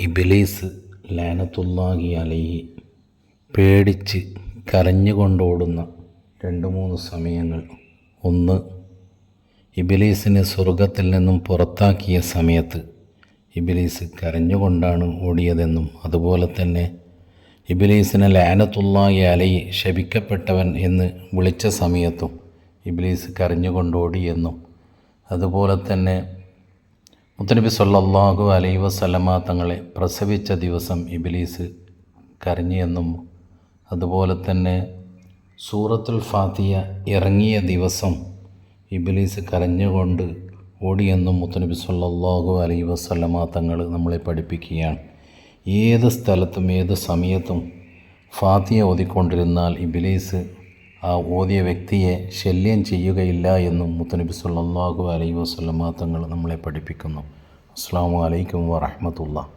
ഇബ്ലീസ് ലഅനത്തുല്ലാഹി അലൈഹി പേടിച്ച് കരഞ്ഞുകൊണ്ടോടുന്ന 2-3 സമയങ്ങൾ. ഒന്ന്, ഇബ്ലീസിനെ സ്വർഗത്തിൽ നിന്നും പുറത്താക്കിയ സമയത്ത് ഇബ്ലീസ് കരഞ്ഞുകൊണ്ടാണ് ഓടിയതെന്നും, അതുപോലെ തന്നെ ഇബ്ലീസിനെ ലഅനത്തുല്ലാഹി അലൈഹി ശപിക്കപ്പെട്ടവൻ എന്ന് വിളിച്ച സമയത്തും ഇബ്ലീസ് കരഞ്ഞുകൊണ്ടോടിയെന്നും, അതുപോലെ തന്നെ മുത്തനബി സല്ലല്ലാഹു അലൈഹി വസല്ലമ തങ്ങളെ പ്രസവിച്ച ദിവസം ഇബ്ലീസ് കരഞ്ഞെന്നും, അതുപോലെ തന്നെ സൂറത്തുൽ ഫാത്തിഹ ഇറങ്ങിയ ദിവസം ഇബ്ലീസ് കരഞ്ഞുകൊണ്ട് ഓടിയെന്നും മുത്തനബി സല്ലല്ലാഹു അലൈഹി വസല്ലമ തങ്ങൾ നമ്മളെ പഠിപ്പിക്കുകയാണ്. ഏത് സ്ഥലത്തും ഏത് സമയത്തും ഫാത്തിഹ ഓതിക്കൊണ്ടിരുന്നാൽ ഇബ്ലീസ് ആ ഓതിയ വ്യക്തിയെ ശല്യം ചെയ്യുകയില്ല എന്നും മുത്തനബി സല്ലല്ലാഹു അലൈഹി വസല്ലമ തങ്ങൾ നമ്മളെ പഠിപ്പിക്കുന്നു. അസ്സലാമു അലൈക്കും വറഹ്മത്തുള്ളാഹി.